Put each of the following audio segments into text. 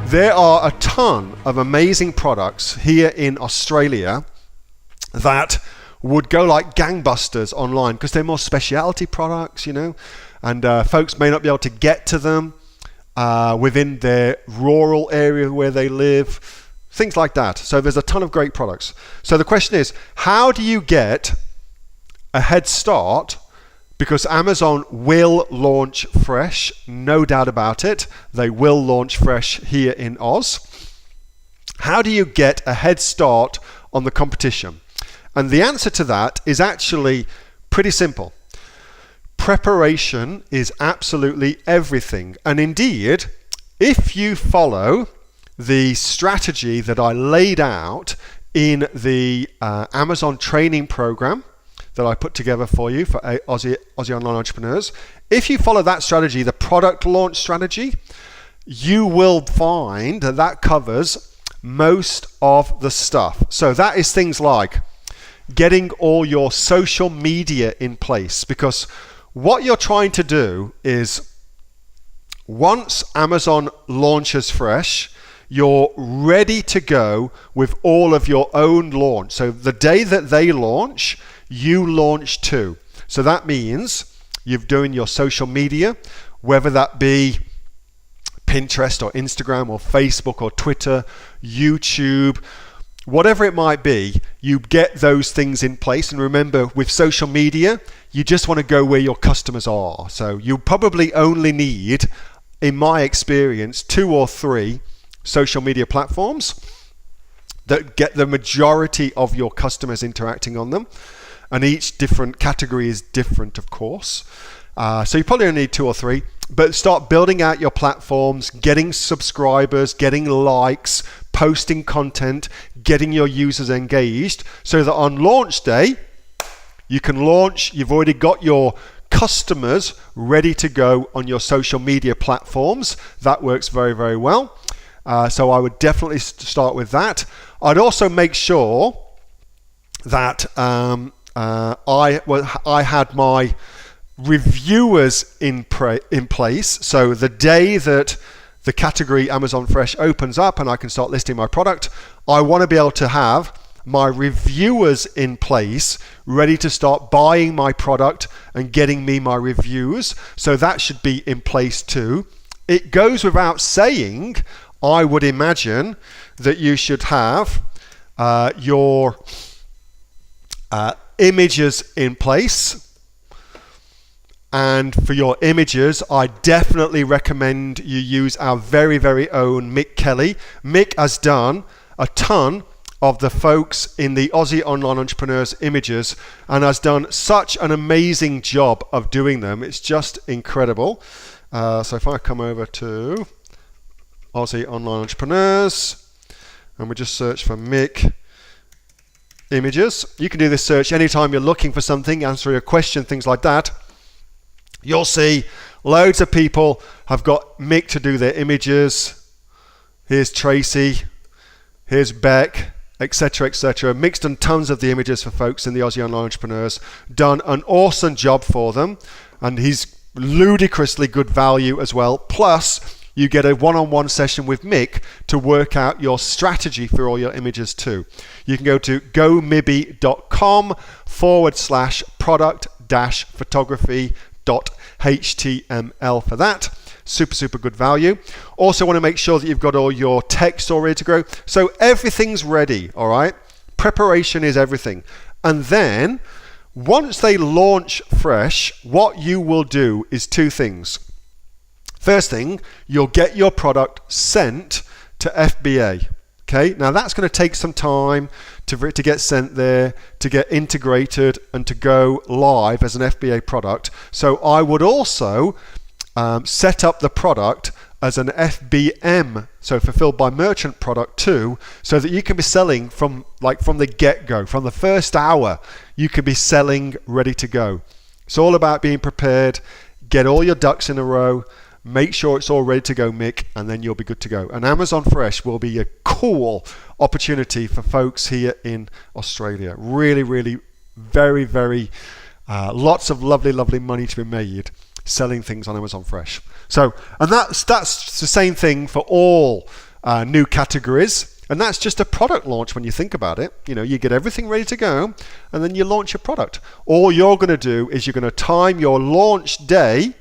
There are a ton of amazing products here in Australia that would go like gangbusters online because they're more specialty products, you know, and folks may not be able to get to them within their rural area where they live, things like that. So there's a ton of great products. So the question is, how do you get a head start? Because Amazon will launch Fresh, no doubt about it. They will launch Fresh here in Oz. How do you get a head start on the competition? And the answer to that is actually pretty simple. Preparation is absolutely everything. And indeed, if you follow the strategy that I laid out in the Amazon training program that I put together for you for Aussie online entrepreneurs, if you follow that strategy, the product launch strategy, you will find that that covers most of the stuff. So that is things like getting all your social media in place, because what you're trying to do is once Amazon launches Fresh, you're ready to go with all of your own launch. So the day that they launch, you launch too. So that means you're doing your social media, whether that be Pinterest or Instagram or Facebook or Twitter, YouTube, whatever it might be, you get those things in place. And remember, with social media, you just want to go where your customers are. So you probably only need, in my experience, 2 or 3 social media platforms that get the majority of your customers interacting on them. And each different category is different, of course. So you probably only need 2 or 3, but start building out your platforms, getting subscribers, getting likes, posting content, getting your users engaged, so that on launch day, you can launch, you've already got your customers ready to go on your social media platforms. That works very, very well. So I would definitely start with that. I'd also make sure that I had my reviewers in place. So the day that the category Amazon Fresh opens up and I can start listing my product, I want to be able to have my reviewers in place, ready to start buying my product and getting me my reviews. So that should be in place too. It goes without saying, I would imagine, that you should have your images in place. And for your images, I definitely recommend you use our very, very own Mick Kelly. Mick has done a ton of the folks in the Aussie Online Entrepreneurs images and has done such an amazing job of doing them. It's just incredible. So if I come over to Aussie Online Entrepreneurs and we just search for Mick images. You can do this search anytime you're looking for something, answering a question, things like that. You'll see loads of people have got Mick to do their images. Here's Tracy, here's Beck, etc., etc. Mick's done tons of the images for folks in the Aussie Online Entrepreneurs, done an awesome job for them, and he's ludicrously good value as well. Plus, you get a one-on-one session with Mick to work out your strategy for all your images too. You can go to gomibby.com/product-photography.html for that. Super, super good value. Also want to make sure that you've got all your text all ready to go. So everything's ready, all right? Preparation is everything. And then, once they launch Fresh, what you will do is 2 things. First thing, you'll get your product sent to FBA. Okay, now that's going to take some time for it to get sent there, to get integrated and to go live as an FBA product. So I would also set up the product as an FBM, so fulfilled by merchant product too, so that you can be selling from the get-go, from the first hour, you can be selling ready to go. It's all about being prepared, get all your ducks in a row, make sure it's all ready to go, Mick, and then you'll be good to go. And Amazon Fresh will be a cool opportunity for folks here in Australia. Really, really, very, very, lots of lovely, lovely money to be made selling things on Amazon Fresh. So, and that's the same thing for all new categories. And that's just a product launch when you think about it. You know, you get everything ready to go and then you launch your product. All you're going to do is you're going to time your launch day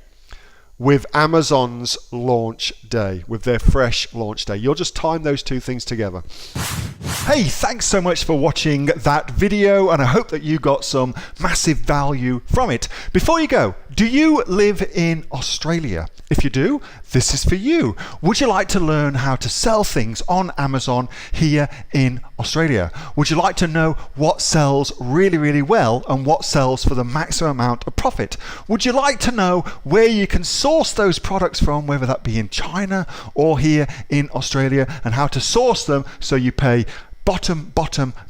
with Amazon's launch day, with their fresh launch day. You'll just time those two things together. Hey, thanks so much for watching that video, and I hope that you got some massive value from it. Before you go, do you live in Australia? If you do, this is for you. Would you like to learn how to sell things on Amazon here in Australia? Would you like to know what sells really, really well and what sells for the maximum amount of profit? Would you like to know where you can source those products from, whether that be in China or here in Australia, and how to source them so you pay bottom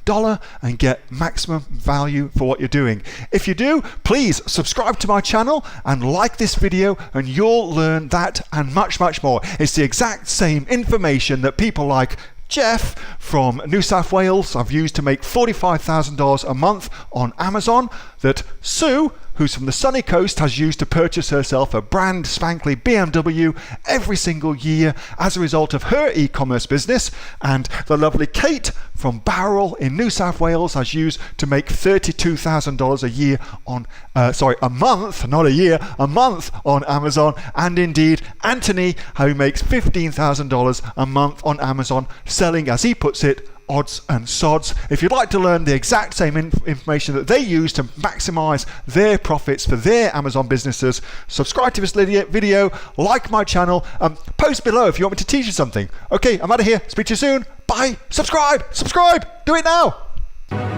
dollar and get maximum value for what you're doing? If you do, please subscribe to my channel and like this video, and you'll learn that and much more. It's the exact same information that people like Jeff from New South Wales have used to make $45,000 a month on Amazon, that Sue, who's from the sunny coast, has used to purchase herself a brand spankly BMW every single year as a result of her e-commerce business, and the lovely Kate from Bowral in New South Wales has used to make $32,000 a year on, a month, not a year, a month on Amazon, and indeed Anthony, who makes $15,000 a month on Amazon, selling, as he puts it, odds and sods. If you'd like to learn the exact same information that they use to maximize their profits for their Amazon businesses, subscribe to this video, like my channel, post below if you want me to teach you something. Okay, I'm out of here. Speak to you soon. Bye. Subscribe. Do it now.